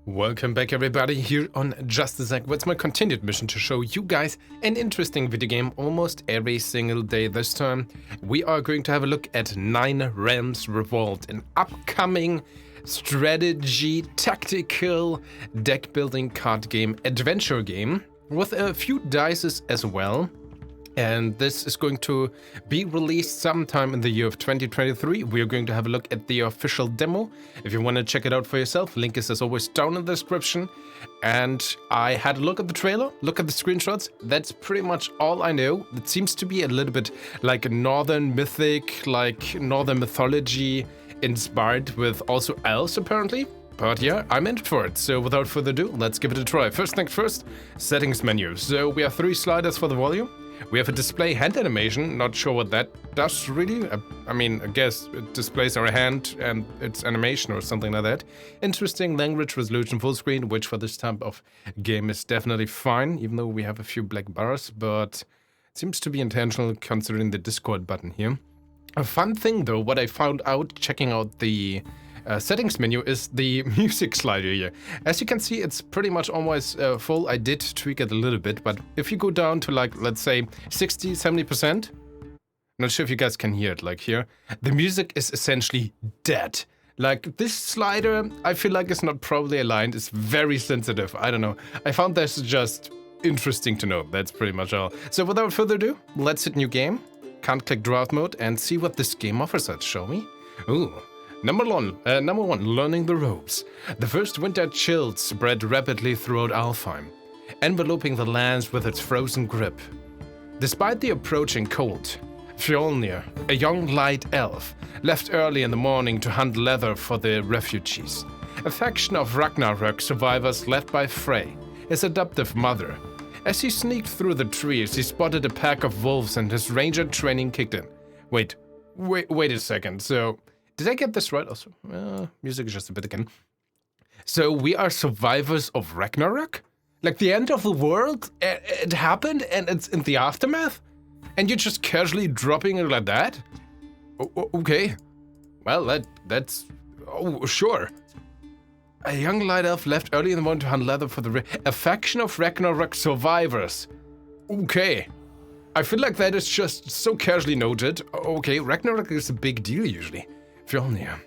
Welcome back everybody here on JustDaZack, where it's my continued mission to show you guys an interesting video game almost every single day. This time we are going to have a look at 9 Realms Revolt, an upcoming strategy, tactical, deck building card game, adventure game with a few dices as well. And this is going to be released sometime in the year of 2023. We are going to have a look at the official demo. If you want to check it out for yourself, link is as always down in the description. And I had a look at the trailer, look at the screenshots. That's pretty much all I know. It seems to be a little bit like a northern mythic, like northern mythology inspired with also elves apparently. But yeah, I'm in for it. So without further ado, let's give it a try. First things first, settings menu. So we have 3 sliders for the volume. We have a display hand animation, not sure what that does really. I mean, I guess it displays our hand and its animation or something like that. Interesting language resolution full screen, which for this type of game is definitely fine, even though we have a few black bars, but it seems to be intentional considering the Discord button here. A fun thing though, what I found out checking out the settings menu is the music slider here. As you can see, it's pretty much almost full. I did tweak it a little bit, but if you go down to like, let's say 60, 70%, not sure if you guys can hear it like here, the music is essentially dead. Like this slider, I feel like it's not properly aligned. It's very sensitive. I don't know. I found this just interesting to know. That's pretty much all. So without further ado, let's hit new game. Can't click draft mode and see what this game offers us, shall we? Ooh. Number one, learning the ropes. The first winter chills spread rapidly throughout Alfheim, enveloping the lands with its frozen grip. Despite the approaching cold, Fjolnir, a young light elf, left early in the morning to hunt leather for the refugees. A faction of Ragnarök survivors led by Frey, his adoptive mother. As he sneaked through the trees, he spotted a pack of wolves and his ranger training kicked in. Wait a second, so... Did I get this right also? Music is just a bit again. So we are survivors of Ragnarök? Like the end of the world? It happened and it's in the aftermath? And you're just casually dropping it like that? Okay. Well, that's... Oh, sure. A young light elf left early in the morning to hunt leather for a faction of Ragnarök survivors. Okay. I feel like that is just so casually noted. Okay, Ragnarök is a big deal usually. Fjolnir.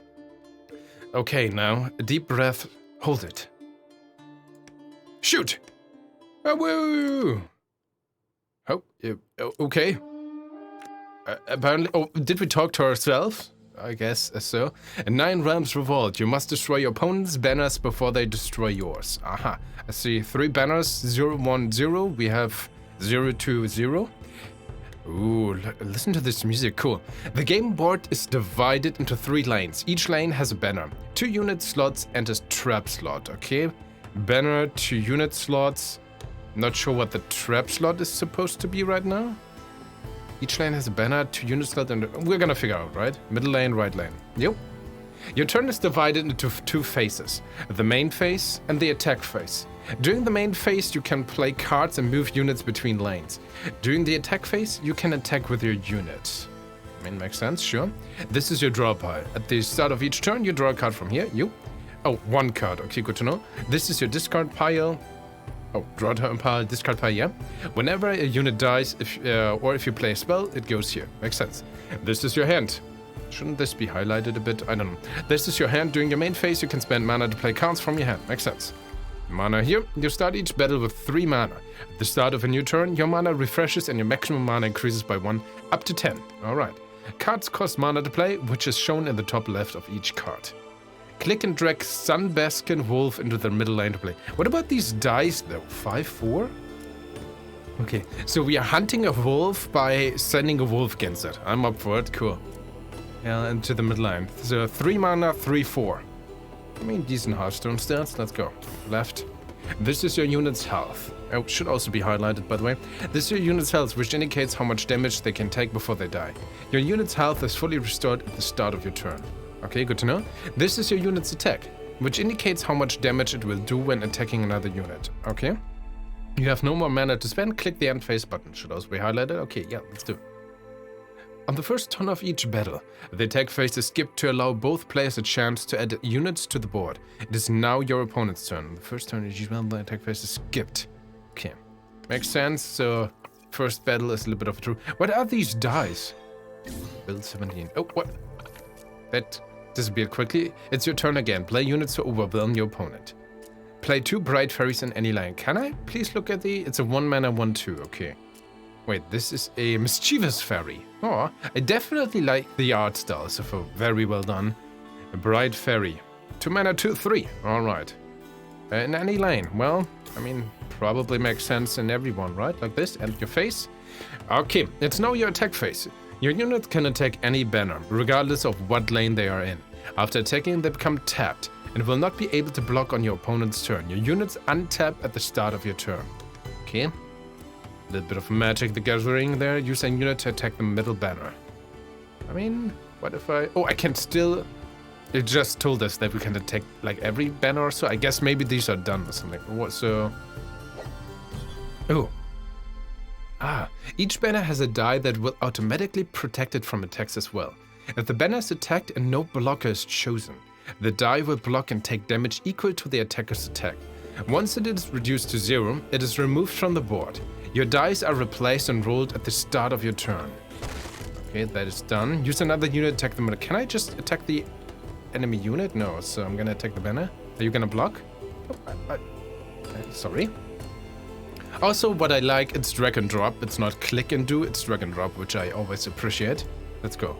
Okay, now, a deep breath. Hold it. Shoot! Oh, woo! Oh, okay. Apparently, oh, did we talk to ourselves? I guess so. In 9 Realms Revolt, you must destroy your opponent's banners before they destroy yours. Aha. I see 3 banners, 0, 1, 0. We have 0, 2, 0. Ooh, listen to this music, cool. The game board is divided into 3 lanes. Each lane has a banner, 2 unit slots and a trap slot, okay? Banner, 2 unit slots. Not sure what the trap slot is supposed to be right now. Each lane has a banner, 2 unit slots, and we're gonna figure out, right? Middle lane, right lane. Yep. Your turn is divided into 2 phases, the main phase and the attack phase. During the main phase, you can play cards and move units between lanes. During the attack phase, you can attack with your unit. I mean, makes sense, sure. This is your draw pile. At the start of each turn, you draw a card from here. Oh, 1 card. Okay, good to know. This is your discard pile. Oh, draw turn pile, discard pile, yeah. Whenever a unit dies, or if you play a spell, it goes here. Makes sense. This is your hand. Shouldn't this be highlighted a bit? I don't know. This is your hand. During your main phase, you can spend mana to play cards from your hand. Makes sense. Mana here. You start each battle with 3 mana. At the start of a new turn, your mana refreshes and your maximum mana increases by 1 up to 10. Alright. Cards cost mana to play, which is shown in the top left of each card. Click and drag Sunbaskin Wolf into the middle lane to play. What about these dice though? 5, 4? Okay, so we are hunting a wolf by sending a wolf against it. I'm up for it, cool. Yeah, into the mid lane. So 3 mana, 3, 4. I mean, decent Hearthstone stats. Let's go. Left. This is your unit's health. It should also be highlighted, by the way. This is your unit's health, which indicates how much damage they can take before they die. Your unit's health is fully restored at the start of your turn. Okay, good to know. This is your unit's attack, which indicates how much damage it will do when attacking another unit. Okay? You have no more mana to spend. Click the end phase button. Should also be highlighted. Okay, yeah, let's do it. On the first turn of each battle, the attack phase is skipped to allow both players a chance to add units to the board. It is now your opponent's turn. The first turn is usually the attack phase is skipped. Okay, makes sense. So first battle is a little bit of a true. What are these dice? Build 17. Oh, what? That disappeared quickly. It's your turn again. Play units to overwhelm your opponent. Play 2 bright fairies in any line. Can I please look at the... It's a 1 mana 1/2. Okay. Wait, this is a mischievous fairy. Oh, I definitely like the art style, so very well done. A bright fairy. 2 mana 2/3. Alright. In any lane. Well, I mean, probably makes sense in everyone, right? Like this, and your face. Okay, it's now your attack phase. Your unit can attack any banner, regardless of what lane they are in. After attacking, they become tapped, and will not be able to block on your opponent's turn. Your units untap at the start of your turn. Okay. A little bit of Magic the Gathering there. Use a unit to attack the middle banner. I mean, what if I... Oh, I can still... It just told us that we can attack like every banner or so. I guess maybe these are done or something. What, so... Oh. Ah, each banner has a die that will automatically protect it from attacks as well. If the banner is attacked and no blocker is chosen, the die will block and take damage equal to the attacker's attack. Once it is reduced to 0, it is removed from the board. Your dice are replaced and rolled at the start of your turn. Okay, that is done. Use another unit to attack the banner. Can I just attack the enemy unit? No, so I'm gonna attack the banner. Are you gonna block? Oh, sorry. Also, what I like, it's drag and drop. It's not click and do, it's drag and drop, which I always appreciate. Let's go.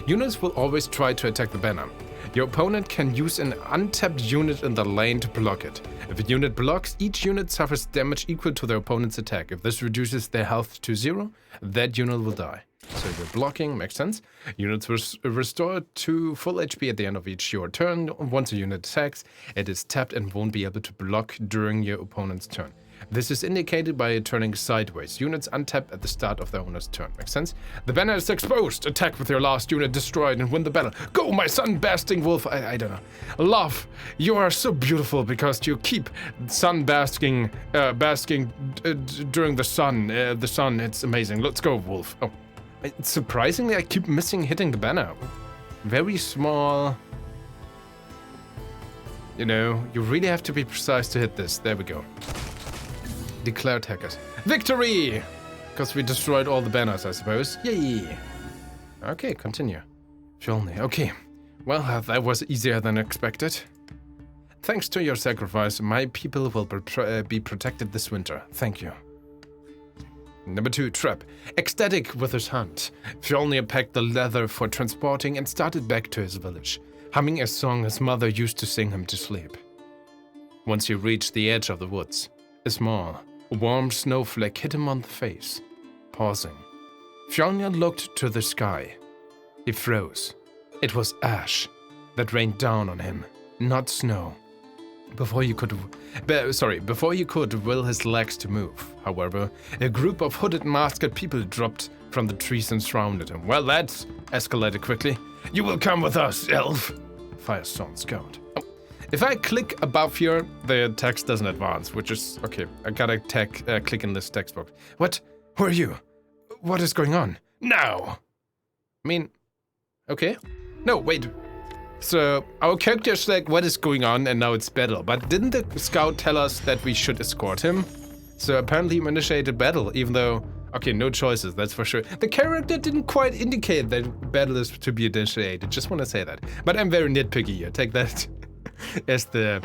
Units will always try to attack the banner. Your opponent can use an untapped unit in the lane to block it. If a unit blocks, each unit suffers damage equal to their opponent's attack. If this reduces their health to 0, that unit will die. So you're blocking, makes sense. Units restore to full HP at the end of each your turn. Once a unit attacks, it is tapped and won't be able to block during your opponent's turn. This is indicated by turning sideways. Units untap at the start of their owner's turn. Makes sense? The banner is exposed. Attack with your last unit destroyed and win the battle. Go, my sun-basking wolf. I don't know. Love, you are so beautiful because you keep sun-basking during the sun. It's amazing. Let's go, wolf. Oh, surprisingly, I keep missing hitting the banner. Very small. You know, you really have to be precise to hit this. There we go. Declare attackers. Victory! Because we destroyed all the banners, I suppose. Yay! Okay, continue. Fjolnir. Okay. Well, that was easier than expected. Thanks to your sacrifice, my people will be protected this winter. Thank you. Number 2, trap. Ecstatic with his hunt, Fjolnir packed the leather for transporting and started back to his village, humming a song his mother used to sing him to sleep. Once he reached the edge of the woods, a small, warm snowflake hit him on the face. Pausing, Fjolnir looked to the sky. He froze. It was ash that rained down on him, not snow. Before he could will his legs to move, however, a group of hooded masked people dropped from the trees and surrounded him. Well, that's escalated quickly. You will come with us, elf! Firestone Scout. Oh. If I click above here, the text doesn't advance, which is... Okay, I gotta click in this text box. What? Who are you? What is going on? Now! I mean... Okay. No, wait. So, our character's like, what is going on? And now it's battle. But didn't the scout tell us that we should escort him? So apparently he initiated battle, even though... Okay, no choices, that's for sure. The character didn't quite indicate that battle is to be initiated. Just want to say that. But I'm very nitpicky here. Take that as the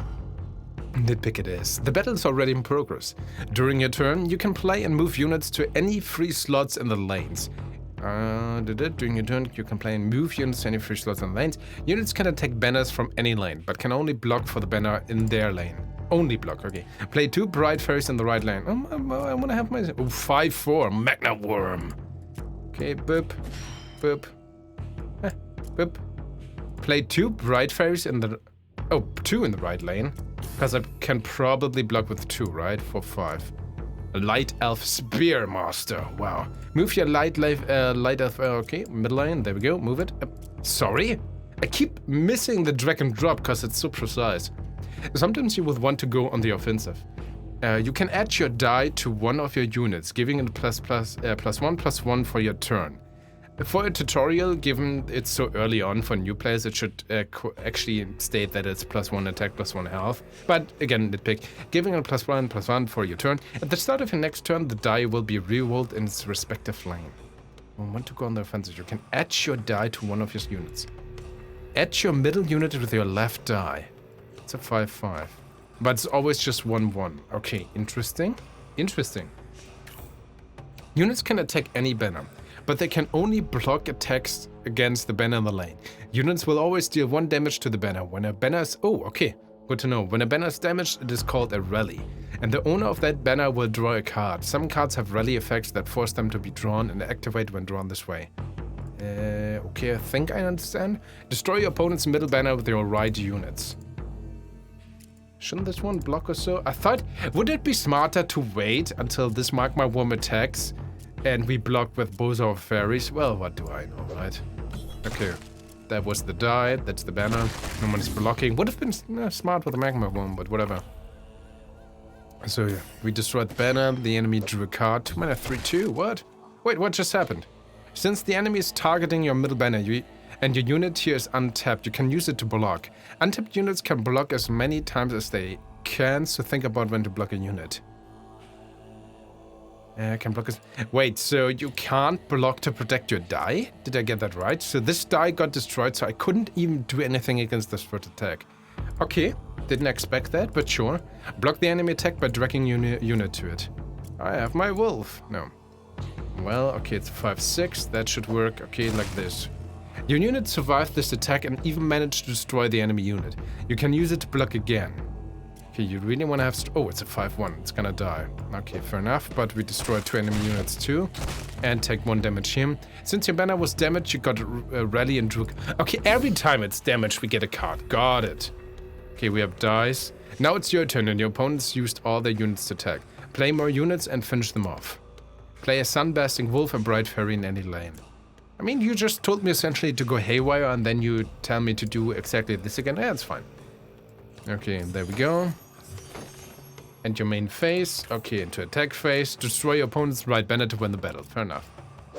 nitpick it is. The battle is already in progress. During your turn, you can play and move units to any free slots in the lanes. During your turn, you can play and move units to any free slots in the lanes. Units can attack banners from any lane, but can only block for the banner in their lane. Only block, okay. Play 2 bright fairies in the right lane. I want to have my... Oh, 5/4, Magna Worm. Okay, boop, boop, boop. Play 2 bright fairies in the... Oh, 2 in the right lane. Because I can probably block with 2, right? For 5. A light elf spear master. Wow. Move your light elf. Okay, middle lane. There we go. Move it. Sorry? I keep missing the drag and drop because it's so precise. Sometimes you will want to go on the offensive. You can add your die to one of your units, giving it +1/+1 for your turn. For a tutorial, given it's so early on for new players, it should actually state that it's +1 attack, +1 health. But again, nitpick. Giving it +1/+1 for your turn. At the start of your next turn, the die will be rerolled in its respective lane. When you want to go on the offensive, you can add your die to one of your units. Add your middle unit with your left die. It's a 5/5. But it's always just 1/1. Okay, interesting. Interesting. Units can attack any banner, but they can only block attacks against the banner in the lane. Units will always deal 1 damage to the banner. When a banner is... Oh, okay. Good to know. When a banner is damaged, it is called a rally. And the owner of that banner will draw a card. Some cards have rally effects that force them to be drawn and activate when drawn this way. Okay, I think I understand. Destroy your opponent's middle banner with your right units. Shouldn't this one block or so? I thought, would it be smarter to wait until this Mark My Worm attacks and we block with both our fairies? Well, what do I know, right? Okay, that was the die, that's the banner. No one is blocking. Would have been smart with the Magma Worm, but whatever. So yeah, we destroyed the banner, the enemy drew a card. 2 mana, 3/2, what? Wait, what just happened? Since the enemy is targeting your middle banner, and your unit here is untapped, you can use it to block. Untapped units can block as many times as they can, so think about when to block a unit. Can block as... Wait, so you can't block to protect your die? Did I get that right? So this die got destroyed, so I couldn't even do anything against this first attack. Okay, didn't expect that, but sure. Block the enemy attack by dragging unit to it. I have my wolf. No. Well, okay, it's 5/6. That should work. Okay, like this. Your unit survived this attack and even managed to destroy the enemy unit. You can use it to block again. Okay, you really want to have... Oh, it's a 5/1. It's gonna die. Okay, fair enough, but we destroyed 2 enemy units too. And take 1 damage here. Since your banner was damaged, you got a rally and drew... Okay, every time it's damaged, we get a card. Got it. Okay, we have dice. Now it's your turn and your opponents used all their units to attack. Play more units and finish them off. Play a Sunbasting Wolf and Bright Fairy in any lane. I mean, you just told me essentially to go haywire and then you tell me to do exactly this again. Yeah, it's fine. Okay, there we go. And your main phase. Okay, into attack phase. Destroy your opponent's right banner to win the battle. Fair enough.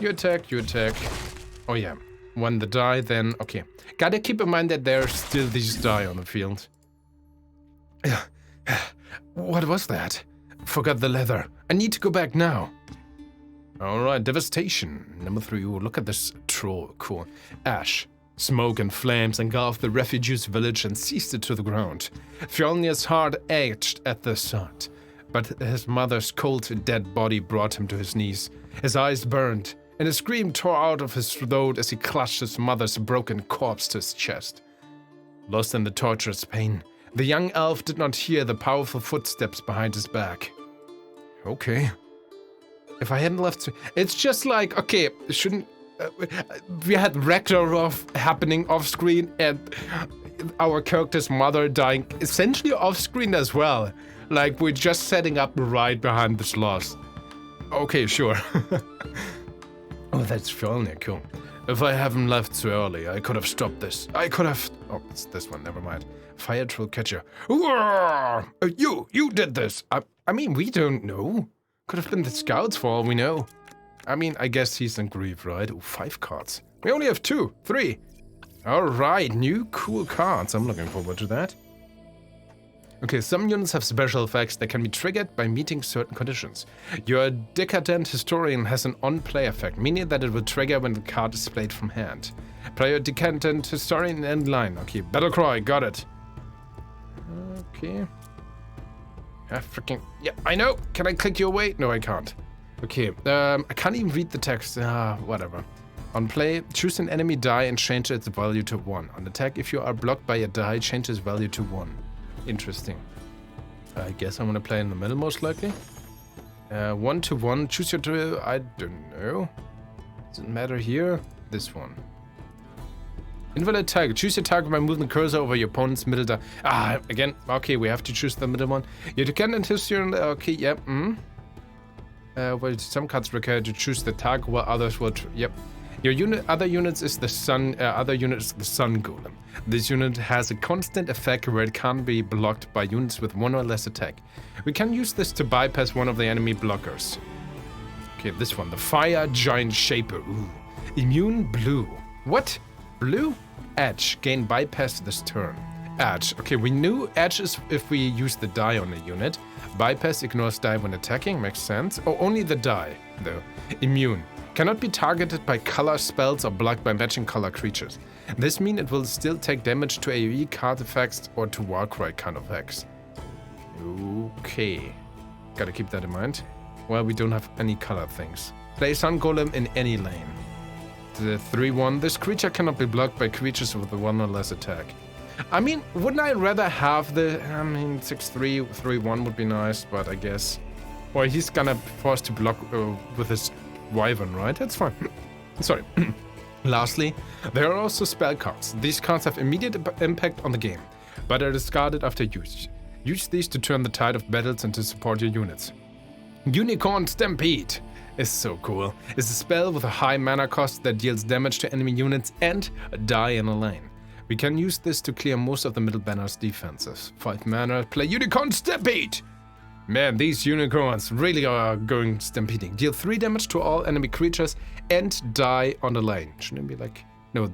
You attack, you attack. Oh yeah. Won the die, then... Okay. Gotta keep in mind that there's still these die on the field. What was that? Forgot the leather. I need to go back now. Alright, devastation. Number 3. Ooh, look at this troll. Cool. Ash. Smoke and flames engulfed the refugees' village and seized it to the ground. Fjolnir's heart ached at the sight, but his mother's cold, dead body brought him to his knees. His eyes burned, and a scream tore out of his throat as he clutched his mother's broken corpse to his chest. Lost in the torturous pain, the young elf did not hear the powerful footsteps behind his back. Okay. If I hadn't left... It's just like, okay, shouldn't... we had Ragnarök happening off-screen and our character's mother dying essentially off-screen as well. Like, we're just setting up right behind this loss. Okay, sure. Oh, that's Fjolnir, cool. If I haven't left so early, I could have stopped this. I could have... Oh, it's this one, never mind. Fire Troll Catcher. You did this! I mean, we don't know. Could have been the scouts for all we know. I mean, I guess he's in grief, right? Oh, 5 cards. We only have 2, 3. Alright, new cool cards. I'm looking forward to that. Okay, some units have special effects that can be triggered by meeting certain conditions. Your Decadent Historian has an on-play effect, meaning that it will trigger when the card is played from hand. Play your Decadent Historian in end line. Okay, Battlecry, got it. Okay. Freaking... Yeah, I know! Can I click your way? No, I can't. Okay, I can't even read the text. Whatever. On play, choose an enemy die and change its value to 1. On attack, if you are blocked by a die, change its value to 1. Interesting. I guess I'm gonna play in the middle, most likely. 1 to 1. Choose your drill. I don't know. Doesn't matter here. This one. Invalid target. Choose your target by moving the cursor over your opponent's middle die. Again. Okay, we have to choose the middle one. You can anticipate. Okay, yep. Well, some cards require to choose the target, while others will. Yep. Your other unit is the sun. Other unit is the sun golem. This unit has a constant effect where it can't be blocked by units with 1 or less attack. We can use this to bypass one of the enemy blockers. Okay, this one, the fire giant shaper. Ooh. Immune blue. What? Blue? Edge. Gain bypass this turn. Edge. Okay, we knew edge is if we use the die on a unit. Bypass ignores die when attacking. Makes sense. Oh, only the die, though. Immune. Cannot be targeted by color spells or blocked by matching color creatures. This means it will still take damage to AoE card effects or to Warcry kind of effects. Okay. Gotta keep that in mind. Well, we don't have any color things. Play Sun Golem in any lane. The 3-1. This creature cannot be blocked by creatures with a 1 or less attack. I mean, wouldn't I rather have the... 6-3, 3-1 would be nice, but I guess... Well, he's gonna be forced to block with his Wyvern, right? That's fine. Sorry. Lastly, there are also spell cards. These cards have immediate impact on the game, but are discarded after use. Use these to turn the tide of battles and to support your units. Unicorn Stampede is so cool. It's a spell with a high mana cost that deals damage to enemy units and die in a lane. We can use this to clear most of the middle banner's defenses. 5 mana, play Unicorn Stampede! Man, these unicorns really are going stampeding. Deal 3 damage to all enemy creatures and die on the lane. Shouldn't it be like... No,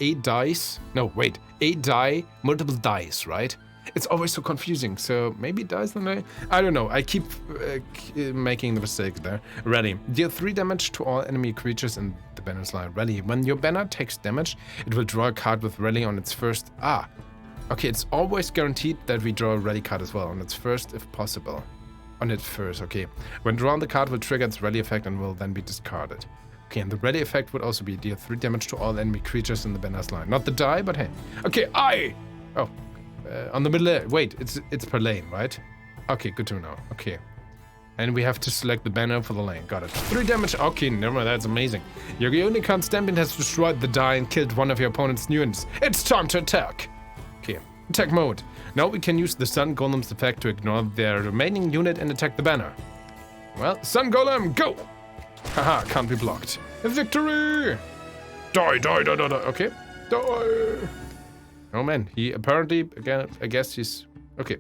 8 dice... No, wait. 8 die, multiple dice, right? It's always so confusing, so maybe dice on the lane? I don't know, I keep making the mistake there. Ready. Deal 3 damage to all enemy creatures in the banner's line. Ready. When your banner takes damage, it will draw a card with rally on its first... Okay, it's always guaranteed that we draw a rally card as well, on its first if possible. On its first, okay. When drawn, the card will trigger its rally effect and will then be discarded. Okay, and the rally effect would also be deal 3 damage to all enemy creatures in the banner's line. Not the die, but hey. Okay, on the middle, wait, it's per lane, right? Okay, good to know, okay. And we have to select the banner for the lane, got it. 3 damage, okay, never mind, that's amazing. Your Unicorn Stampede has destroyed the die and killed one of your opponent's units. It's time to attack! Okay, attack mode. Now we can use the Sun Golem's effect to ignore their remaining unit and attack the banner. Well, Sun Golem, go! Haha, can't be blocked. Victory! Die, okay. Die! Oh man, he apparently, again, I guess he's... Okay.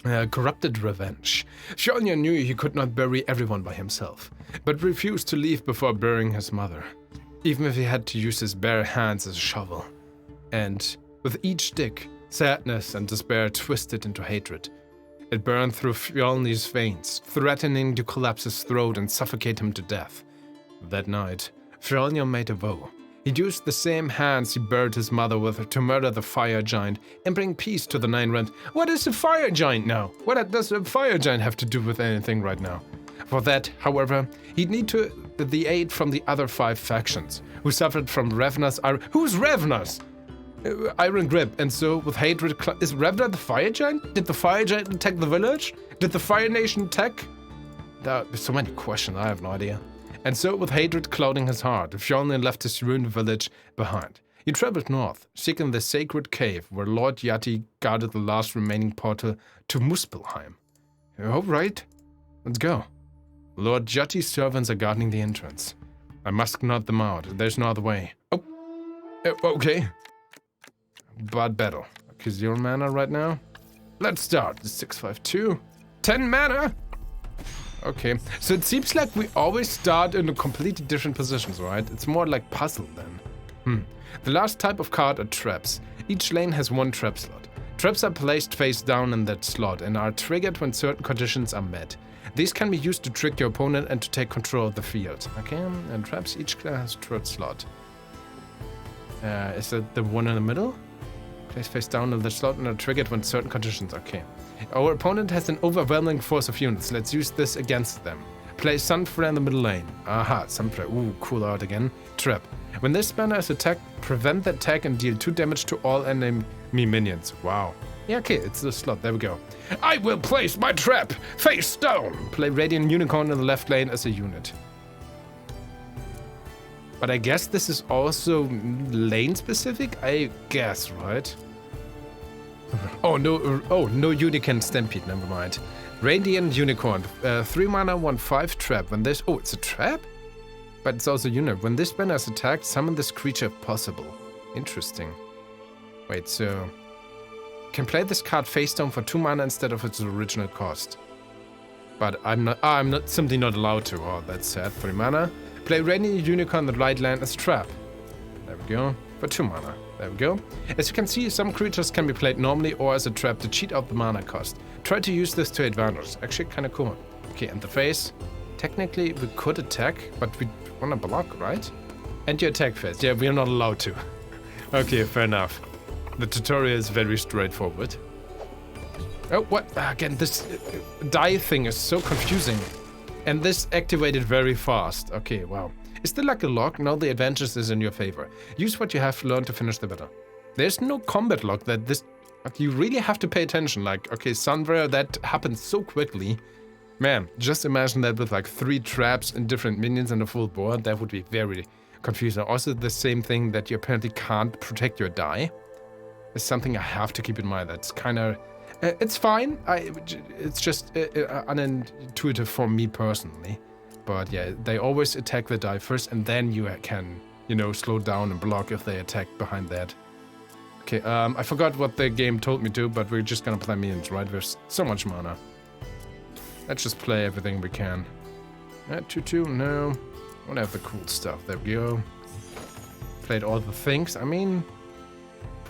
Corrupted Revenge. Fjolnir knew he could not bury everyone by himself, but refused to leave before burying his mother, even if he had to use his bare hands as a shovel. And... with each stick, sadness and despair twisted into hatred. It burned through Fjolnir's veins, threatening to collapse his throat and suffocate him to death. That night, Fjolnir made a vow. He used the same hands he buried his mother with to murder the fire giant and bring peace to the Nine Realms. What is a fire giant now? What does a fire giant have to do with anything right now? For that, however, he'd need the aid from the other 5 factions, who suffered from Ravna's iron... Who's Ravna's? Iron Grip, and so with hatred... Is Ravna the fire giant? Did the fire giant attack the village? Did the Fire Nation attack? There's so many questions, I have no idea. And so with hatred clouding his heart, Fjolnir left his ruined village behind. He traveled north, seeking the sacred cave where Lord Yati guarded the last remaining portal to Muspelheim. Alright, let's go. Lord Yati's servants are guarding the entrance. I must knock them out, there's no other way. Okay. Bad battle. Okay, 0 mana right now. Let's start. 6-5-2. 10 mana! Okay, so it seems like we always start in a completely different positions, right? It's more like puzzle then. The last type of card are traps. Each lane has 1 trap slot. Traps are placed face down in that slot and are triggered when certain conditions are met. These can be used to trick your opponent and to take control of the field. Okay, and traps each has a trap slot. Is that the one in the middle? Place face down in the slot and are triggered when certain conditions. Okay. Our opponent has an overwhelming force of units. Let's use this against them. Play Sunflare in the middle lane. Aha, Sunflare. Ooh, cool art again. Trap. When this banner is attacked, prevent the attack and deal 2 damage to all enemy minions. Wow. Yeah, okay, it's the slot. There we go. I will place my trap face down. Play Radiant Unicorn in the left lane as a unit. But I guess this is also lane specific, I guess, right? Oh, no Unicorn Stampede, never mind. Radiant Unicorn, 3 mana, 1/5 trap. When this, it's a trap? But it's also unit. When this banner is attacked, summon this creature if possible. Interesting. Wait, so... Can play this card face down for 2 mana instead of its original cost. But I'm simply not allowed to. Oh, that's sad. 3 mana. Play Rainy Unicorn the right land as trap. There we go. For 2 mana. There we go. As you can see, some creatures can be played normally or as a trap to cheat out the mana cost. Try to use this to advantage. Actually, kind of cool. Okay, and the face. Technically, we could attack, but we want to block, right? And your attack phase. Yeah, we are not allowed to. Okay, fair enough. The tutorial is very straightforward. Oh, what? Again, this die thing is so confusing. And this activated very fast. Okay, wow. Is there like a lock? No, the advantage is in your favor. Use what you have learned to finish the battle. There's no combat lock that this... You really have to pay attention. Like, okay, Sunwear, that happens so quickly. Man, just imagine that with like 3 traps and different minions and a full board. That would be very confusing. Also, the same thing that you apparently can't protect your die. Is something I have to keep in mind. That's kind of... it's fine. It's just unintuitive for me personally. But yeah, they always attack the die first, and then you can, you know, slow down and block if they attack behind that. Okay, I forgot what the game told me to, but we're just gonna play minions, right? There's so much mana. Let's just play everything we can. 2-2, no. I wanna have the cool stuff. There we go. Played all the things. I mean,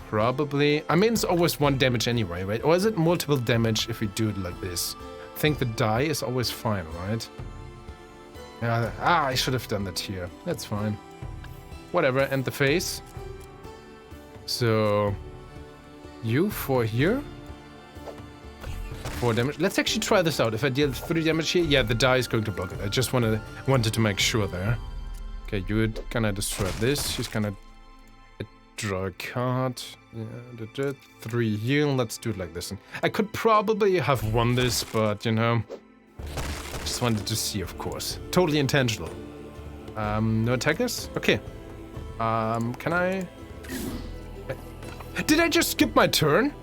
probably. I mean, it's always 1 damage anyway, right? Or is it multiple damage if we do it like this? I think the die is always fine, right? Yeah, I should have done that here. That's fine. Whatever, and the face. So, you 4 here. 4 damage. Let's actually try this out. If I deal 3 damage here, yeah, the die is going to block it. I just wanted to make sure there. Okay, you would gonna destroy this. She's gonna draw a card. Yeah, 3 heal. Let's do it like this. And I could probably have won this, but you know. Just wanted to see, of course. Totally intentional. No attackers? Okay. Can I... Did I just skip my turn?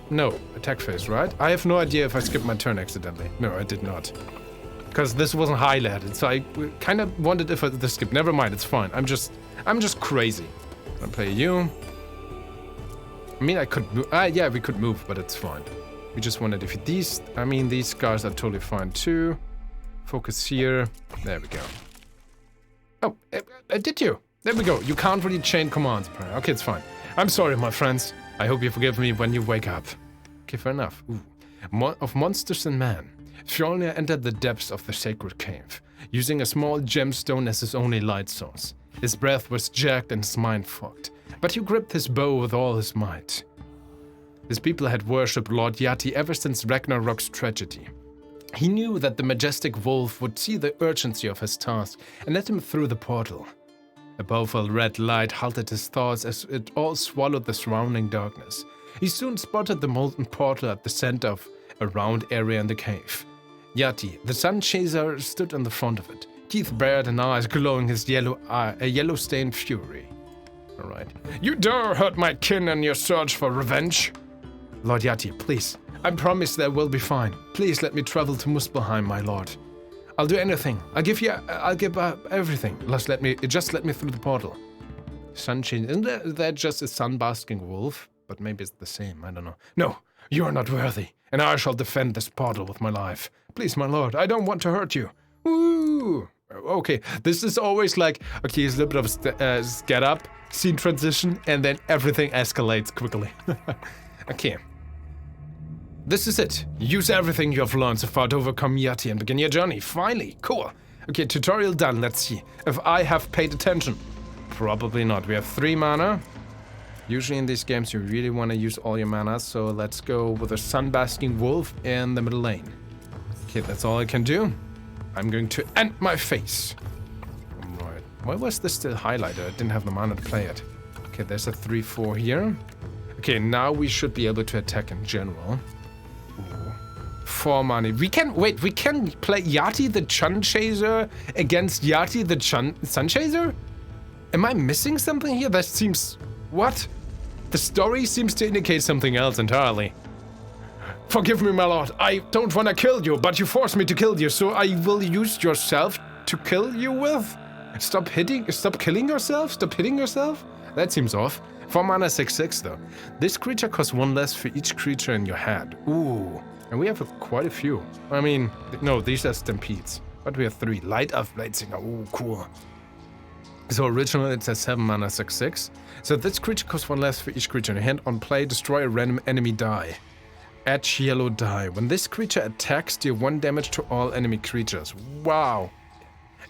No. Attack phase, right? I have no idea if I skipped my turn accidentally. No, I did not. Because this wasn't highlighted, so I kind of wondered if I did skip. Never mind, it's fine. I'm just crazy. I'll play you. I mean, I could move. Yeah, we could move, but it's fine. We just want to defeat these. I mean, these guys are totally fine too. Focus here. There we go. Oh, did you? There we go. You can't really chain commands. Okay, it's fine. I'm sorry, my friends. I hope you forgive me when you wake up. Okay, fair enough. Ooh. Of monsters and man, Fjolnir entered the depths of the sacred cave, using a small gemstone as his only light source. His breath was jagged and his mind fogged, but he gripped his bow with all his might. His people had worshipped Lord Yati ever since Ragnarok's tragedy. He knew that the majestic wolf would see the urgency of his task and let him through the portal. A powerful red light halted his thoughts as it all swallowed the surrounding darkness. He soon spotted the molten portal at the center of a round area in the cave. Yati, the sun chaser, stood in the front of it, teeth bared and eyes glowing his yellow-stained fury. Alright. You dare hurt my kin in your search for revenge? Lord Yati, please. I promise that we'll be fine. Please let me travel to Muspelheim, my lord. I'll do anything. I'll give up everything. Just let me through the portal. Sunshine, isn't that just a sun-basking wolf? But maybe it's the same, I don't know. No, you are not worthy, and I shall defend this portal with my life. Please, my lord, I don't want to hurt you. Woo! Okay, this is always like, okay, it's a little bit of get up, scene transition, and then everything escalates quickly. Okay. This is it. Use everything you have learned so far to overcome Yati and begin your journey. Finally. Cool. Okay, tutorial done. Let's see if I have paid attention. Probably not. We have 3 mana. Usually in these games you really want to use all your mana, so let's go with a sun-basking wolf in the middle lane. Okay, that's all I can do. I'm going to end my face. Alright. Why was this still highlighted? I didn't have the mana to play it. Okay, there's a 3-4 here. Okay, now we should be able to attack in general. Ooh. 4 money. We can play Yati the Sun Chaser against Yati the Sun Chaser? Am I missing something here? That seems... What? The story seems to indicate something else entirely. Forgive me, my lord. I don't want to kill you, but you forced me to kill you, so I will use yourself to kill you with? Stop killing yourself? Stop hitting yourself? That seems off. 4 mana 6/6 though. This creature costs 1 less for each creature in your hand. Ooh. And we have quite a few. I mean, no, these are stampedes. But we have 3. Light of Bladesinger. Oh, cool. So originally it says 7 mana 6/6. So this creature costs 1 less for each creature in your hand. On play, destroy a random enemy die. Add yellow die. When this creature attacks, deal 1 damage to all enemy creatures. Wow.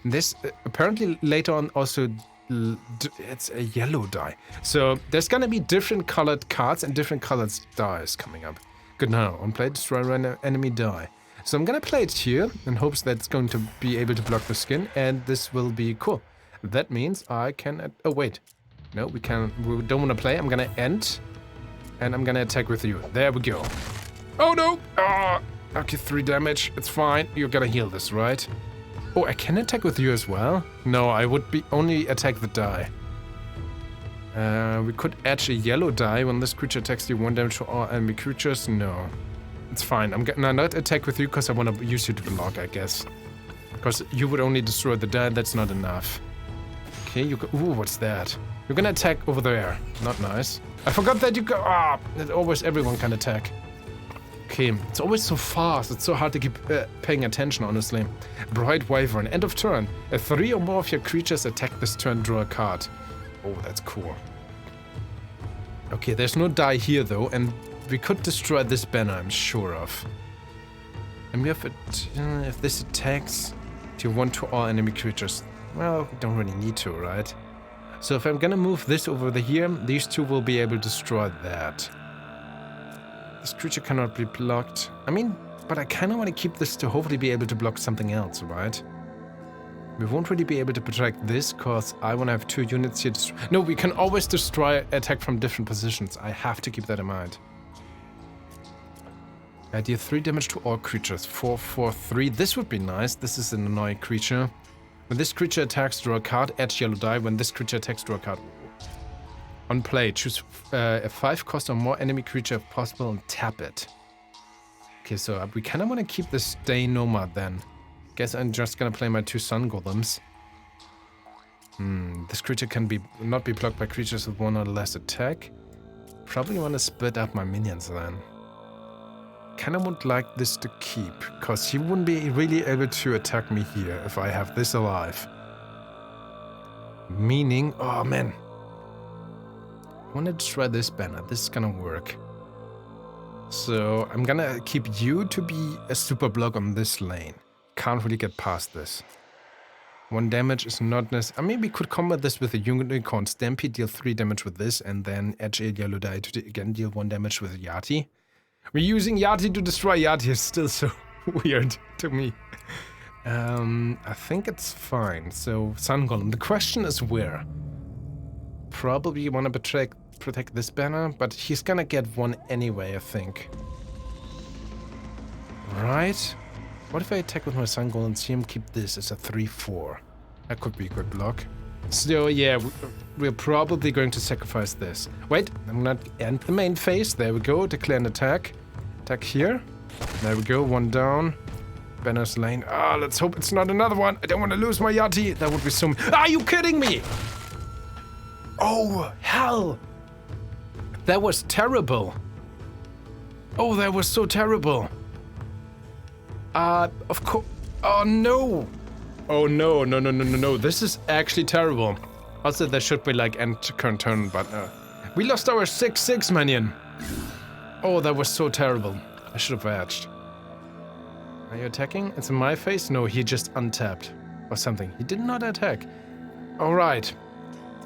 And this apparently later on also it's a yellow die. So there's gonna be different colored cards and different colored dies coming up. Good now. On play, destroy a random enemy die. So I'm gonna play it here in hopes that it's going to be able to block the skin, and this will be cool. That means I can... oh, wait. No, we don't want to play. I'm going to end. And I'm going to attack with you. There we go. Oh, no. Oh, okay, 3 damage. It's fine. You're going to heal this, right? Oh, I can attack with you as well? No, I would be only attack the die. We could add a yellow die. When this creature attacks, deal 1 damage to all enemy creatures. No. It's fine. I'm going to not attack with you because I want to use you to block, I guess. Because you would only destroy the die. That's not enough. Okay, you go. Ooh, what's that? You're gonna attack over there. Not nice. I forgot that you go. Ah, always everyone can attack. Okay, it's always so fast. It's so hard to keep paying attention, honestly. Bright Wyvern. End of turn. 3 or more of your creatures attack this turn. Draw a card. Oh, that's cool. Okay, there's no die here though, and we could destroy this banner. I'm sure of. And we have if this attacks, deal 1 to all enemy creatures. Well, we don't really need to, right? So if I'm gonna move this over here, these 2 will be able to destroy that. This creature cannot be blocked. I mean, but I kind of want to keep this to hopefully be able to block something else, right? We won't really be able to protect this, because I want to have 2 units here. No, we can always destroy attack from different positions. I have to keep that in mind. I deal 3 damage to all creatures. 4/4/3. This would be nice. This is an annoying creature. When this creature attacks, draw a card, add yellow die. When this creature attacks, draw a card. On play, choose a 5 cost or more enemy creature if possible and tap it. Okay, so we kind of want to keep this Stay Nomad then. Guess I'm just gonna play my 2 Sun Golems. This creature can not be blocked by creatures with 1 or less attack. Probably want to split up my minions then. Kind of would like this to keep, because he wouldn't be really able to attack me here if I have this alive. Meaning, oh man. I want to destroy this banner. This is gonna work. So I'm gonna keep you to be a super block on this lane. Can't really get past this. 1 damage is not necessary. I mean, we could combat this with a Unicorn Stampede, deal 3 damage with this, and then edge a yellow die to again deal 1 damage with Yati. We're using Yati to destroy Yati. Is still so weird to me. I think it's fine. So, Sun Golem. The question is where? Probably you want to protect this banner, but he's gonna get 1 anyway, I think. Right? What if I attack with my Sun Golem and see him keep this as a 3/4? That could be a good block. So yeah, we're probably going to sacrifice this. Wait, I'm gonna end the main phase. There we go, declare an attack. Attack here. There we go, 1 down. Banner's lane. Ah, let's hope it's not another one. I don't want to lose my Yati. That would be so... Are you kidding me? Oh, hell. That was terrible. Oh, that was so terrible. Of course... Oh, no. Oh, no. This is actually terrible. Also, there should be, like, end current turn, but... We lost our 6/6 minion. Oh, that was so terrible. I should have edged. Are you attacking? It's in my face? No, he just untapped. Or something. He did not attack. Alright.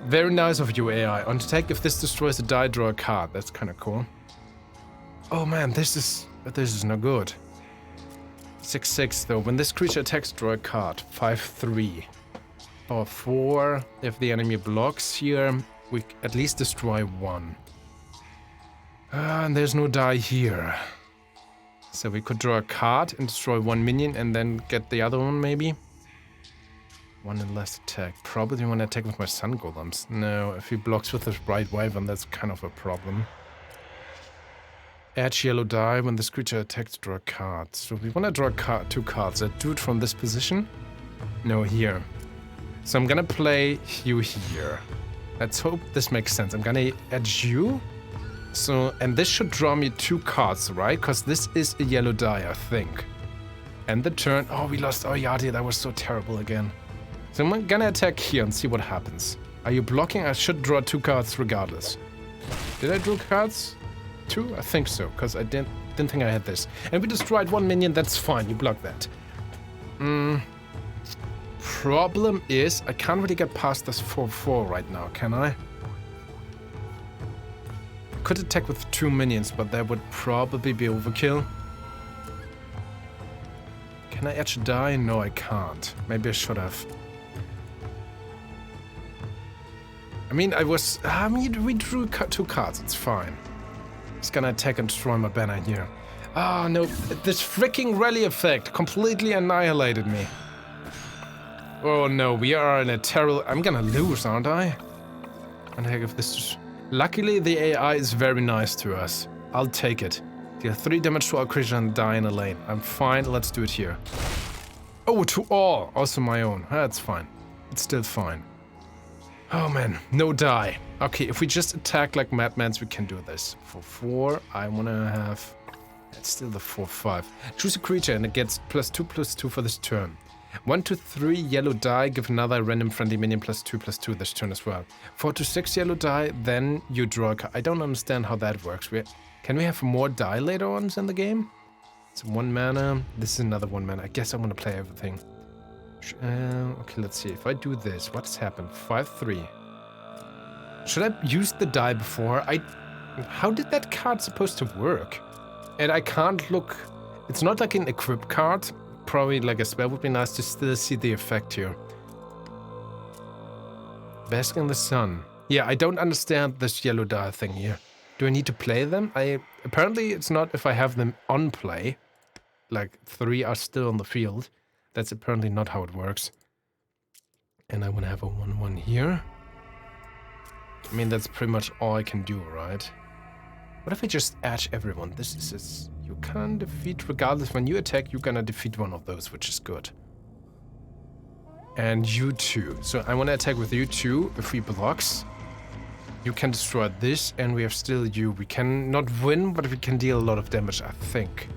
Very nice of you, AI. On attack, if this destroys a die, draw a card. That's kind of cool. Oh man, this is no good. 6/6 though. When this creature attacks, draw a card. 5/3. Or 4. If the enemy blocks here, we at least destroy 1. And there's no die here. So we could draw a card and destroy 1 minion and then get the other one maybe. 1 and less attack. Probably want to attack with my Sun Golems. No, if he blocks with his Bright Wyvern, that's kind of a problem. Add yellow die. When this creature attacks, draw a card. So we want to draw 2 cards. I do it from this position? No, here. So I'm gonna play you here. Let's hope this makes sense. I'm gonna add you. So, and this should draw me 2 cards, right? Because this is a yellow die, I think. End the turn. Oh, we lost Oyadi. That was so terrible again. So I'm gonna attack here and see what happens. Are you blocking? I should draw 2 cards regardless. Did I draw cards? 2? I think so, because I didn't think I had this. And we destroyed 1 minion. That's fine. You block that. Problem is, I can't really get past this 4/4 right now, can I? Could attack with 2 minions, but that would probably be overkill. Can I edge a die? No, I can't. Maybe I should have. I mean, we drew 2 cards. It's fine. It's gonna attack and destroy my banner here. Oh, no. This freaking rally effect completely annihilated me. Oh, no. We are in a terrible... I'm gonna lose, aren't I? And heck if this... Luckily, the AI is very nice to us. I'll take it. Deal 3 damage to our creature and die in a lane. I'm fine. Let's do it here. Oh, to all. Also my own. That's fine. It's still fine. Oh, man. No die. Okay, if we just attack like madmans, we can do this. For 4, I want to have... It's still the 4/5. Choose a creature and it gets +2/+2 for this turn. 1 to 3 yellow die, give another random friendly minion +2/+2 this turn as well. 4 to 6 yellow die, then you draw a card. I don't understand how that works. Can we have more die later on in the game? It's 1 mana. This is another 1 mana. I guess I want to play everything. Okay, let's see. If I do this, what's happened? 5/3. Should I use the die before? How did that card supposed to work? And I can't look... It's not like an equip card. Probably like a spell would be nice to still see the effect here. Bask in the sun. Yeah, I don't understand this yellow die thing here. Do I need to play them? Apparently it's not if I have them on play. Like 3 are still on the field. That's apparently not how it works. And I want to have a 1/1 here. I mean, that's pretty much all I can do, right? What if I just edge everyone? This is... You can defeat regardless. When you attack, you're gonna defeat one of those, which is good. And you too. So I want to attack with you too. If he blocks, you can destroy this, and we have still you. We can not win, but we can deal a lot of damage, I think.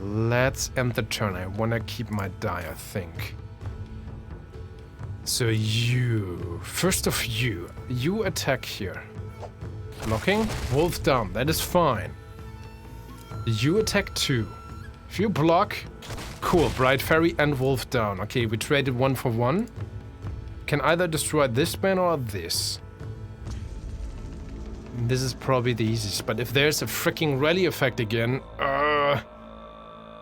Let's end the turn. I want to keep my die, I think. So you... First of you attack here. Blocking. Wolf down. That is fine. You attack 2. If you block... Cool. Bright Fairy and Wolf down. Okay, we traded 1 for 1. Can either destroy this banner or this. This is probably the easiest, but if there's a freaking rally effect again...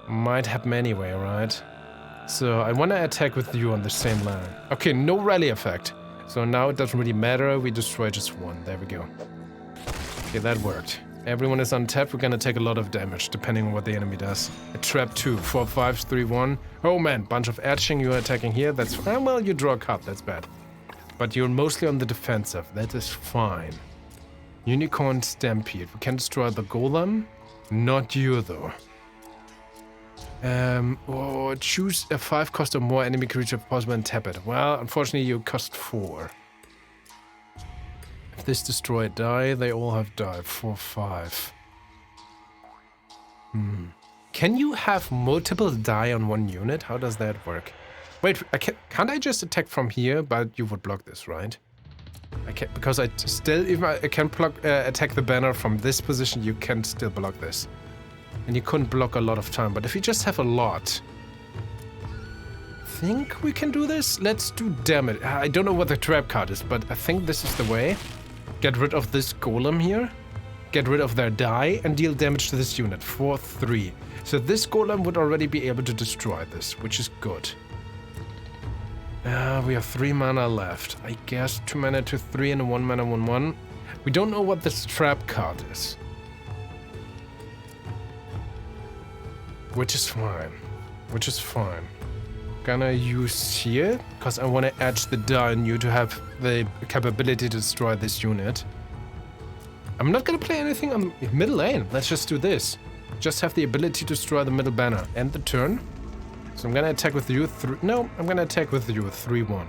might happen anyway, right? So I want to attack with you on the same line. Okay, no rally effect. So now it doesn't really matter. We destroy just 1. There we go. Okay, that worked. Everyone is untapped. We're gonna take a lot of damage, depending on what the enemy does. A trap 2, 4 5s, 3 1. Oh man, bunch of edging. You're attacking here. That's fine. Well, you draw a card. That's bad. But you're mostly on the defensive. That is fine. Unicorn Stampede. We can destroy the golem. Not you though. Choose a 5 cost or more enemy creature if possible and tap it. Well, unfortunately, you cost 4. If this destroy die, they all have die. 4 5. Can you have multiple die on 1 unit? How does that work? Wait, can't I just attack from here? But you would block this, right? I can't, because I still, even I can attack the banner from this position, you can still block this. And you couldn't block a lot of time, but if you just have a lot... I think we can do this? Let's do damage. I don't know what the trap card is, but I think this is the way. Get rid of this golem here. Get rid of their die and deal damage to this unit. 4 3. So this golem would already be able to destroy this, which is good. We have 3 mana left. I guess 2 mana to 3 and a 1 mana 1/1. We don't know what this trap card is. Which is fine. Which is fine. Gonna use here, because I want to edge the die on you to have the capability to destroy this unit. I'm not gonna play anything on the middle lane. Let's just do this. Just have the ability to destroy the middle banner. End the turn. So I'm gonna attack with you. I'm gonna attack with you 3-1.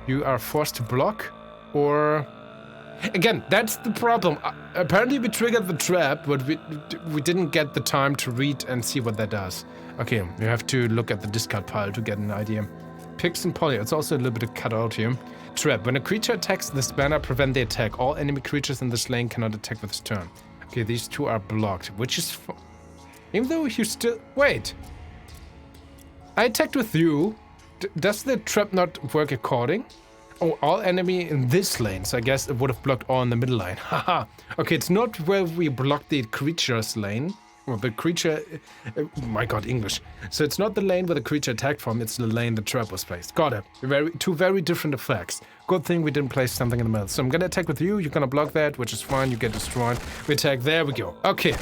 You are forced to block, or Again, that's the problem. Apparently we triggered the trap, but we didn't get the time to read and see what that does. Okay, you have to look at the discard pile to get an idea. Pix and Poly, it's also a little bit cut out here. Trap. When a creature attacks this banner, prevent the attack. All enemy creatures in this lane cannot attack with this turn. Okay, these two are blocked, which is... Even though you still... Wait. I attacked with you. Does the trap not work according? Oh, all enemy in this lane, so I guess it would have blocked all in the middle lane. Haha. Okay, it's not where we blocked the creature's lane. Well, the creature... oh my god, English. So it's not the lane where the creature attacked from, it's the lane the trap was placed. Got it. Two very different effects. Good thing we didn't place something in the middle. So I'm gonna attack with you, you're gonna block that, which is fine, you get destroyed. We attack, there we go. Okay.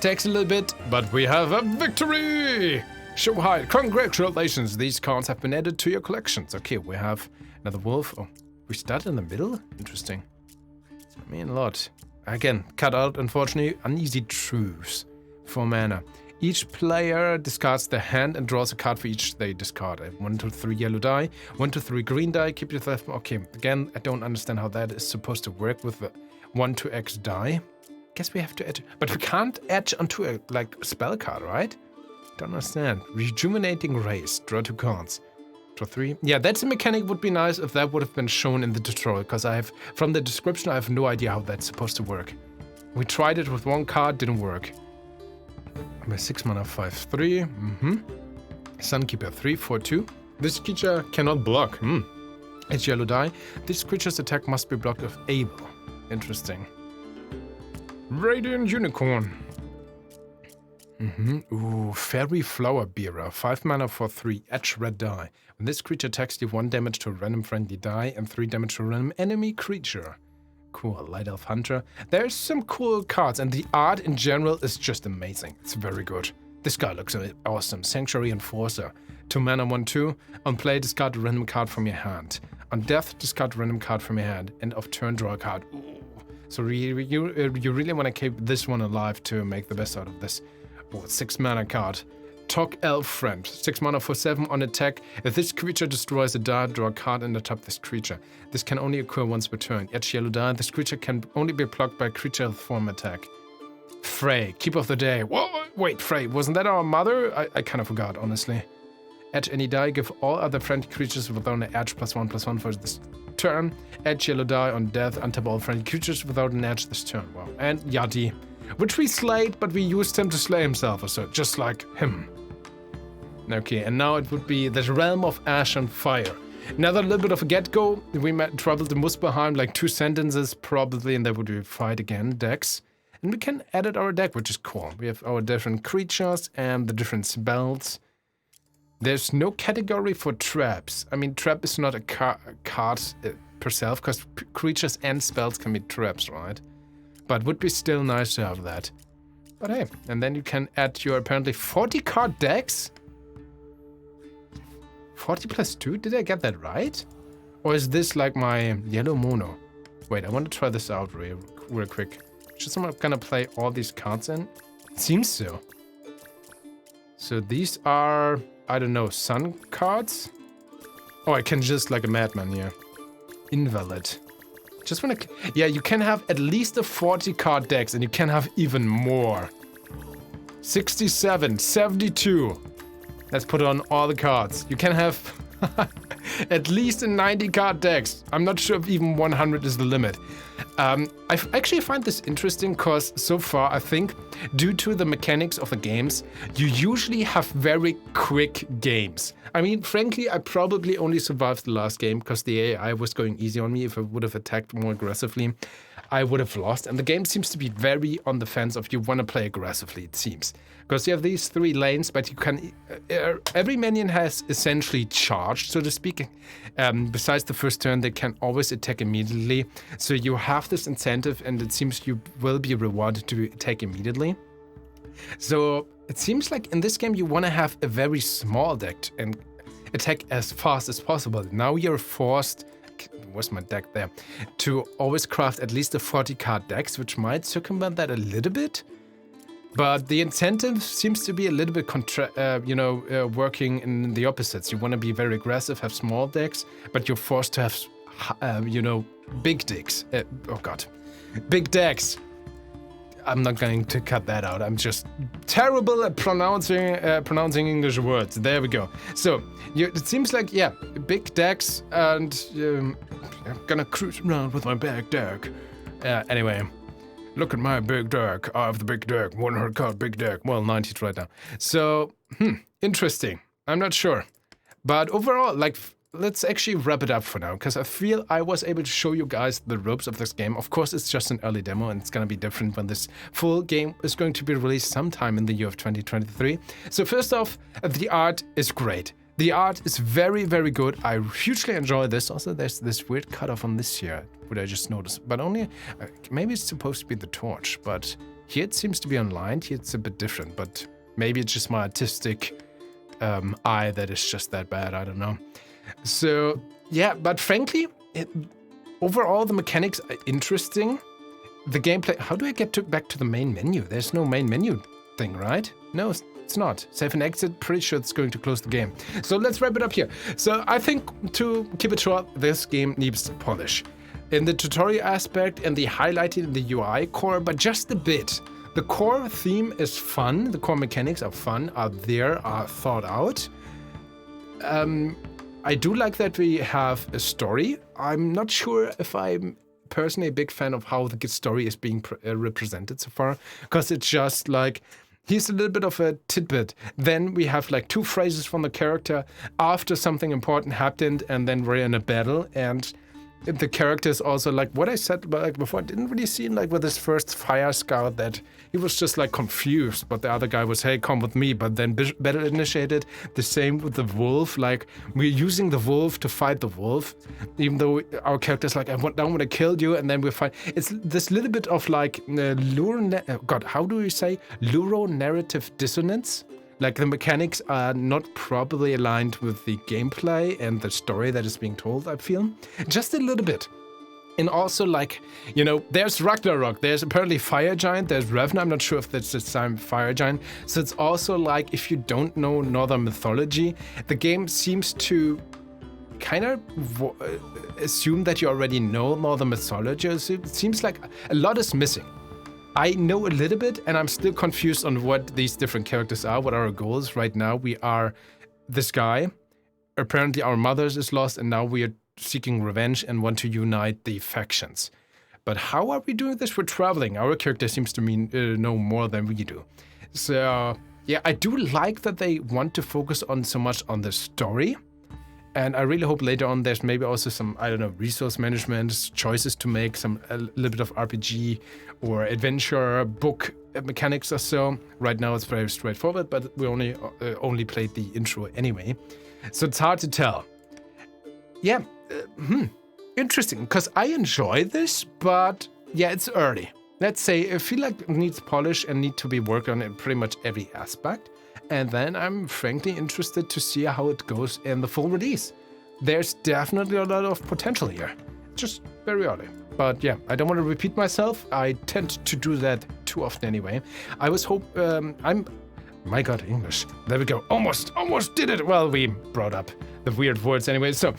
Takes a little bit, but we have a victory! Show high. Congratulations, these cards have been added to your collections. Okay, we have another wolf. Oh, we start in the middle? Interesting. I mean, a lot. Again, cut out, unfortunately, uneasy truths. 4 mana. Each player discards their hand and draws a card for each they discard. 1 to 3 yellow die, 1 to 3 green die, keep your theft. Okay, again, I don't understand how that is supposed to work with the 1 to X die. Guess we have to edge, but we can't edge onto a, like, spell card, right? Don't understand. Rejuvenating Race. Draw 2 cards. Draw 3. Yeah, that's a mechanic. Would be nice if that would have been shown in the tutorial, because I have, from the description, I have no idea how that's supposed to work. We tried it with 1 card, didn't work. I'm a 6 mana 5/3. Sunkeeper 3/4/2. This creature cannot block. It's yellow die. This creature's attack must be blocked if able. Interesting. Radiant Unicorn. Ooh, Fairy Flower Bearer. 5 mana for 3. Edge red die. When this creature attacks, deal 1 damage to a random friendly die and 3 damage to a random enemy creature. Cool. Light Elf Hunter. There's some cool cards, and the art in general is just amazing. It's very good. This guy looks awesome. Sanctuary Enforcer. 2 mana 1/2. On play, discard a random card from your hand. On death, discard a random card from your hand. End of turn, draw a card. Ooh. So you really want to keep this one alive to make the best out of this. Oh, 6 mana card. Talk Elf Friend. 6 mana for 7 on attack. If this creature destroys a die, draw a card and attack this creature. This can only occur once per turn. Edge yellow die. This creature can only be blocked by creature form attack. Frey. Keep of the day. Whoa, wait, Frey. Wasn't that our mother? I kind of forgot, honestly. Edge any die. Give all other friendly creatures without an edge +1/+1 for this turn. Edge yellow die on death. Untap all friendly creatures without an edge this turn. Wow. And Yadi. Which we slayed, but we used him to slay himself or so, just like him. Okay, and now it would be the Realm of Ash and Fire. Another little bit of a get-go. We met trouble in Muspelheim, like 2 sentences probably, and there would be fight again, decks. And we can edit our deck, which is cool. We have our different creatures and the different spells. There's no category for traps. I mean, trap is not a card per se, because creatures and spells can be traps, right? But would be still nice to have that. But hey, and then you can add your apparently 40 card decks? 40 + 2? Did I get that right? Or is this like my yellow mono? Wait, I want to try this out real quick. Just I'm gonna play all these cards in? It seems so. So these are, I don't know, sun cards? Oh, I can just like a madman here. Invalid. Just wanna... Yeah, you can have at least a 40 card decks and you can have even more. 67, 72. Let's put on all the cards. You can have at least a 90 card decks. I'm not sure if even 100 is the limit. I actually find this interesting because so far I think due to the mechanics of the games, you usually have very quick games. I mean, frankly, I probably only survived the last game because the AI was going easy on me. If I would have attacked more aggressively, I would have lost. And the game seems to be very on the fence of you want to play aggressively, it seems. Because you have these 3 lanes, but you can... every minion has essentially charged, so to speak. Besides the first turn, they can always attack immediately. So you have this incentive, and it seems you will be rewarded to attack immediately. So it seems like in this game, you want to have a very small deck and attack as fast as possible. Now you're forced... Where's my deck there? To always craft at least a 40 card decks, which might circumvent that a little bit. But the incentive seems to be a little bit, working in the opposites. You want to be very aggressive, have small decks, but you're forced to have you know, big dicks. Oh god. Big decks. I'm not going to cut that out. I'm just terrible at pronouncing English words. There we go. So, it seems like, yeah, big decks, and I'm gonna cruise around with my big deck. Anyway, look at my big deck. I have the big deck. 100 card big deck. Well, 90 right now. So, interesting. I'm not sure. But overall, like, let's actually wrap it up for now, because I feel I was able to show you guys the ropes of this game. Of course, it's just an early demo, and it's going to be different when this full game is going to be released sometime in the year of 2023. So first off, the art is great. The art is very, very good. I hugely enjoy this. Also, there's this weird cutoff on this here, what I just noticed. But only, maybe it's supposed to be the torch, but here it seems to be online. Here it's a bit different, but maybe it's just my artistic eye that is just that bad. I don't know. So, yeah, but frankly, overall, the mechanics are interesting. The gameplay... How do I get back to the main menu? There's no main menu thing, right? No, it's not. Save and exit, pretty sure it's going to close the game. So let's wrap it up here. So I think, to keep it short, this game needs polish. In the tutorial aspect and the highlighting in the UI core, but just a bit. The core theme is fun. The core mechanics are fun, are thought out. I do like that we have a story. I'm not sure if I'm personally a big fan of how the story is being represented so far, because it's just like, here's a little bit of a tidbit. Then we have like 2 phrases from the character after something important happened, and then we're in a battle, and the character is also like what I said like before. I didn't really seem like with his first fire scout that he was just like confused, but the other guy was, hey, come with me. But then battle initiated. The same with the wolf. Like, we're using the wolf to fight the wolf, even though our character's like, I don't want to kill you, and then we fight. It's this little bit of like how do you say luro narrative dissonance? Like, the mechanics are not properly aligned with the gameplay and the story that is being told, I feel. Just a little bit. And also, like, you know, there's Ragnarök, there's apparently Fire Giant, there's Revna, I'm not sure if that's the same Fire Giant. So it's also like, if you don't know Northern mythology, the game seems to kind of assume that you already know Northern mythology. So it seems like a lot is missing. I know a little bit, and I'm still confused on what these different characters are, what are our goals. Right now, we are this guy. Apparently, our mothers is lost, and now we are seeking revenge and want to unite the factions. But how are we doing this? We're traveling. Our character seems to know more than we do. So, yeah, I do like that they want to focus on so much on the story. And I really hope later on there's maybe also some, I don't know, resource management, choices to make, a little bit of RPG or adventure book mechanics or so. Right now it's very straightforward, but we only played the intro anyway. So it's hard to tell. Yeah, interesting, because I enjoy this, but yeah, it's early. Let's say I feel like it needs polish and need to be worked on in pretty much every aspect. And then I'm frankly interested to see how it goes in the full release. There's definitely a lot of potential here. Just very early. But yeah, I don't want to repeat myself. I tend to do that too often anyway. I was my god, English. There we go. Almost did it. Well, we brought up the weird words anyway. So,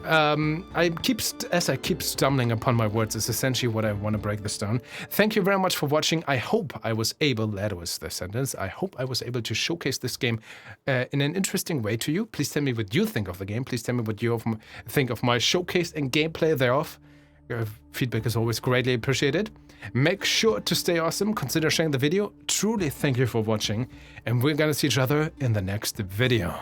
as I keep stumbling upon my words, is essentially what I want to break this down. Thank you very much for watching. I hope I was able, that was the sentence, I hope I was able to showcase this game in an interesting way to you. Please tell me what you think of the game. Please tell me what you think of my showcase and gameplay thereof. Feedback is always greatly appreciated. Make sure to stay awesome. Consider sharing the video. Truly thank you for watching. And we're gonna see each other in the next video.